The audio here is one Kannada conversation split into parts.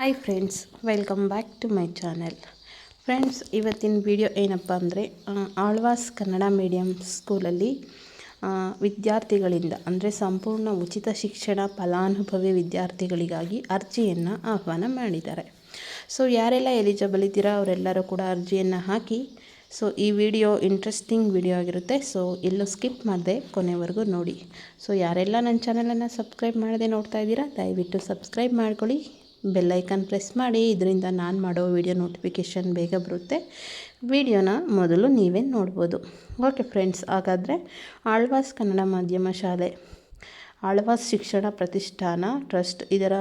Hi friends, welcome back to my channel. Friends, ಇವತ್ತಿನ ವಿಡಿಯೋ ಏನಪ್ಪ ಅಂದರೆ ಆಳ್ವಾಸ್ ಕನ್ನಡ ಮೀಡಿಯಂ ಸ್ಕೂಲಲ್ಲಿ ವಿದ್ಯಾರ್ಥಿಗಳಿಂದ ಅಂದರೆ ಸಂಪೂರ್ಣ ಉಚಿತ ಶಿಕ್ಷಣ ಫಲಾನುಭವಿ ವಿದ್ಯಾರ್ಥಿಗಳಿಗಾಗಿ ಅರ್ಜಿಯನ್ನು ಆಹ್ವಾನ ಮಾಡಿದ್ದಾರೆ. ಸೊ ಯಾರೆಲ್ಲ ಎಲಿಜಿಬಲ್ ಇದ್ದೀರಾ ಅವರೆಲ್ಲರೂ ಕೂಡ ಅರ್ಜಿಯನ್ನು ಹಾಕಿ. ಸೊ ಈ ವಿಡಿಯೋ ಇಂಟ್ರೆಸ್ಟಿಂಗ್ ವಿಡಿಯೋ ಆಗಿರುತ್ತೆ. ಸೊ ಎಲ್ಲೂ ಸ್ಕಿಪ್ ಮಾಡದೆ ಕೊನೆವರೆಗೂ ನೋಡಿ. ಸೊ ಯಾರೆಲ್ಲ ನನ್ನ ಚಾನಲನ್ನು ಸಬ್ಸ್ಕ್ರೈಬ್ ಮಾಡದೆ ನೋಡ್ತಾ ಇದ್ದೀರಾ, ದಯವಿಟ್ಟು ಸಬ್ಸ್ಕ್ರೈಬ್ ಮಾಡ್ಕೊಳ್ಳಿ, ಬೆಲ್ಲೈಕನ್ ಪ್ರೆಸ್ ಮಾಡಿ. ಇದರಿಂದ ನಾನು ಮಾಡೋ ವಿಡಿಯೋ ನೋಟಿಫಿಕೇಷನ್ ಬೇಗ ಬರುತ್ತೆ. ವಿಡಿಯೋನ ಮೊದಲು ನೀವೇ ನೋಡ್ಬೋದು. ಓಕೆ ಫ್ರೆಂಡ್ಸ್, ಹಾಗಾದರೆ ಆಳ್ವಾಸ್ ಕನ್ನಡ ಮಾಧ್ಯಮ ಶಾಲೆ, ಆಳ್ವಾಸ್ ಶಿಕ್ಷಣ ಪ್ರತಿಷ್ಠಾನ ಟ್ರಸ್ಟ್ ಇದರ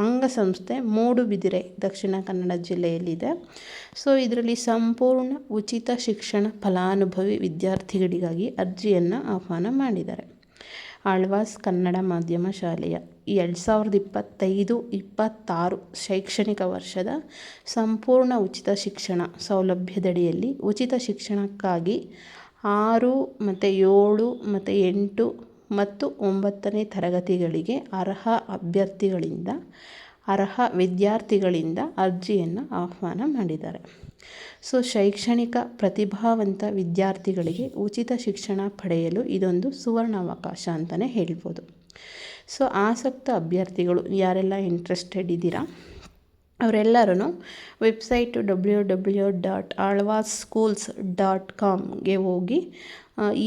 ಅಂಗಸಂಸ್ಥೆ ಮೂಡುಬಿದಿರೆ, ದಕ್ಷಿಣ ಕನ್ನಡ ಜಿಲ್ಲೆಯಲ್ಲಿದೆ. ಸೊ ಇದರಲ್ಲಿ ಸಂಪೂರ್ಣ ಉಚಿತ ಶಿಕ್ಷಣ ಫಲಾನುಭವಿ ವಿದ್ಯಾರ್ಥಿಗಳಿಗಾಗಿ ಅರ್ಜಿಯನ್ನು ಆಹ್ವಾನ ಮಾಡಿದ್ದಾರೆ. ಆಳ್ವಾಸ್ ಕನ್ನಡ ಮಾಧ್ಯಮ ಶಾಲೆಯ 2025-26 ಶೈಕ್ಷಣಿಕ ವರ್ಷದ ಸಂಪೂರ್ಣ ಉಚಿತ ಶಿಕ್ಷಣ ಸೌಲಭ್ಯದಡಿಯಲ್ಲಿ ಉಚಿತ ಶಿಕ್ಷಣಕ್ಕಾಗಿ 6 ಮತ್ತು 7 ಮತ್ತು 8 ಮತ್ತು 9ನೇ ತರಗತಿಗಳಿಗೆ ಅರ್ಹ ವಿದ್ಯಾರ್ಥಿಗಳಿಂದ ಅರ್ಜಿಯನ್ನು ಆಹ್ವಾನ ಮಾಡಿದ್ದಾರೆ. ಸೊ ಶೈಕ್ಷಣಿಕ ಪ್ರತಿಭಾವಂತ ವಿದ್ಯಾರ್ಥಿಗಳಿಗೆ ಉಚಿತ ಶಿಕ್ಷಣ ಪಡೆಯಲು ಇದೊಂದು ಸುವರ್ಣಾವಕಾಶ ಅಂತಲೇ ಹೇಳ್ಬೋದು. ಸೊ ಆಸಕ್ತ ಅಭ್ಯರ್ಥಿಗಳು ಯಾರೆಲ್ಲ ಇಂಟ್ರೆಸ್ಟೆಡ್ ಇದ್ದೀರಾ ಅವರೆಲ್ಲರೂ ವೆಬ್ಸೈಟು www.alwaschools.com ಹೋಗಿ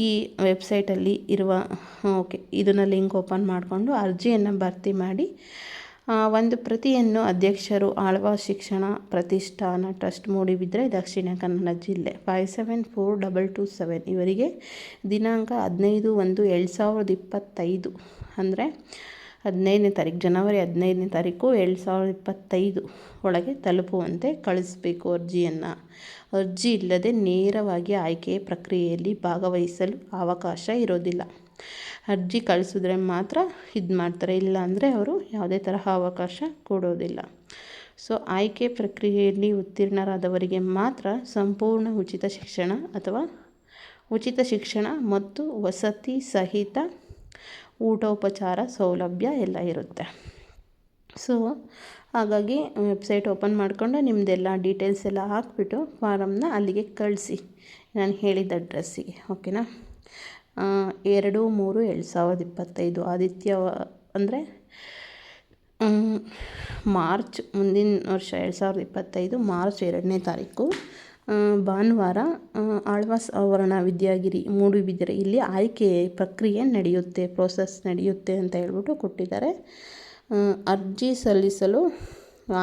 ಈ ವೆಬ್ಸೈಟಲ್ಲಿ ಇರುವ ಇದನ್ನು ಲಿಂಕ್ ಓಪನ್ ಮಾಡಿಕೊಂಡು ಅರ್ಜಿಯನ್ನು ಭರ್ತಿ ಮಾಡಿ ಒಂದು ಪ್ರತಿಯನ್ನು ಅಧ್ಯಕ್ಷರು ಆಳ್ವಾಸ್ ಶಿಕ್ಷಣ ಪ್ರತಿಷ್ಠಾನ ಟ್ರಸ್ಟ್ ಮೂಡುಬಿದಿರೆ, ದಕ್ಷಿಣ ಕನ್ನಡ ಜಿಲ್ಲೆ 574227 ಇವರಿಗೆ ದಿನಾಂಕ 15/1/2025 ಅಂದರೆ 15ನೇ ತಾರೀಕು, ಜನವರಿ 15ನೇ ತಾರೀಕು 2025 ಒಳಗೆ ತಲುಪುವಂತೆ ಕಳಿಸಬೇಕು ಅರ್ಜಿಯನ್ನು. ಅರ್ಜಿ ಇಲ್ಲದೆ ನೇರವಾಗಿ ಆಯ್ಕೆಯ ಪ್ರಕ್ರಿಯೆಯಲ್ಲಿ ಭಾಗವಹಿಸಲು ಅವಕಾಶ ಇರೋದಿಲ್ಲ. ಅರ್ಜಿ ಕಳಿಸಿದ್ರೆ ಮಾತ್ರ ಇದು ಮಾಡ್ತಾರೆ, ಇಲ್ಲ ಅಂದರೆ ಅವರು ಯಾವುದೇ ತರಹ ಅವಕಾಶ ಕೊಡೋದಿಲ್ಲ. ಸೊ ಆಯ್ಕೆ ಪ್ರಕ್ರಿಯೆಯಲ್ಲಿ ಉತ್ತೀರ್ಣರಾದವರಿಗೆ ಮಾತ್ರ ಸಂಪೂರ್ಣ ಉಚಿತ ಶಿಕ್ಷಣ ಅಥವಾ ಉಚಿತ ಶಿಕ್ಷಣ ಮತ್ತು ವಸತಿ ಸಹಿತ ಊಟೋಪಚಾರ ಸೌಲಭ್ಯ ಎಲ್ಲ ಇರುತ್ತೆ. ಸೊ ಹಾಗಾಗಿ ವೆಬ್ಸೈಟ್ ಓಪನ್ ಮಾಡಿಕೊಂಡು ನಿಮ್ಮದೆಲ್ಲ ಡೀಟೇಲ್ಸ್ ಎಲ್ಲ ಹಾಕಿಬಿಟ್ಟು ಫಾರಮ್ನ ಅಲ್ಲಿಗೆ ಕಳಿಸಿ, ನಾನು ಹೇಳಿದ ಅಡ್ರೆಸ್ಸಿಗೆ. ಓಕೆನಾ? 2/3/2025 ಆದಿತ್ಯ ಅಂದರೆ ಮಾರ್ಚ್ ಮುಂದಿನ ವರ್ಷ 2025 ಮಾರ್ಚ್ 2ನೇ ತಾರೀಕು ಭಾನುವಾರ ಆಳ್ವಾಸ್ ಆವರಣ ವಿದ್ಯಾಗಿರಿ ಮೂಡುಬಿದಿರೆ ಇಲ್ಲಿ ಆಯ್ಕೆ ಪ್ರಕ್ರಿಯೆ ನಡೆಯುತ್ತೆ, ಪ್ರೋಸೆಸ್ ನಡೆಯುತ್ತೆ ಅಂತ ಹೇಳ್ಬಿಟ್ಟು ಕೊಟ್ಟಿದ್ದಾರೆ. ಅರ್ಜಿ ಸಲ್ಲಿಸಲು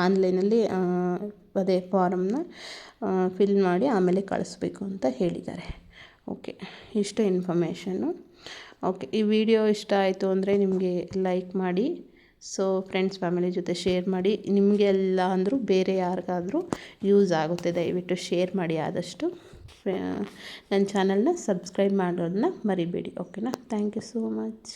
ಆನ್ಲೈನಲ್ಲಿ ಅದೇ ಫಾರಮ್ನ ಫಿಲ್ ಮಾಡಿ ಆಮೇಲೆ ಕಳಿಸ್ಬೇಕು ಅಂತ ಹೇಳಿದ್ದಾರೆ. ಓಕೆ, ಇಷ್ಟು ಇನ್ಫಾರ್ಮೇಷನ್ನು. ಓಕೆ, ಈ ವಿಡಿಯೋ ಇಷ್ಟ ಆಯಿತು ಅಂದರೆ ನಿಮಗೆ ಲೈಕ್ ಮಾಡಿ. ಸೊ ಫ್ರೆಂಡ್ಸ್ ಫ್ಯಾಮಿಲಿ ಜೊತೆ ಶೇರ್ ಮಾಡಿ. ನಿಮಗೆಲ್ಲ ಅಂದರೂ ಬೇರೆ ಯಾರಿಗಾದರೂ ಯೂಸ್ ಆಗುತ್ತೆ, ದಯವಿಟ್ಟು ಶೇರ್ ಮಾಡಿ. ಆದಷ್ಟು ನನ್ನ ಚಾನಲ್ನ ಸಬ್ಸ್ಕ್ರೈಬ್ ಮಾಡೋದನ್ನ ಮರಿಬೇಡಿ. ಓಕೆನಾ? Thank you so much.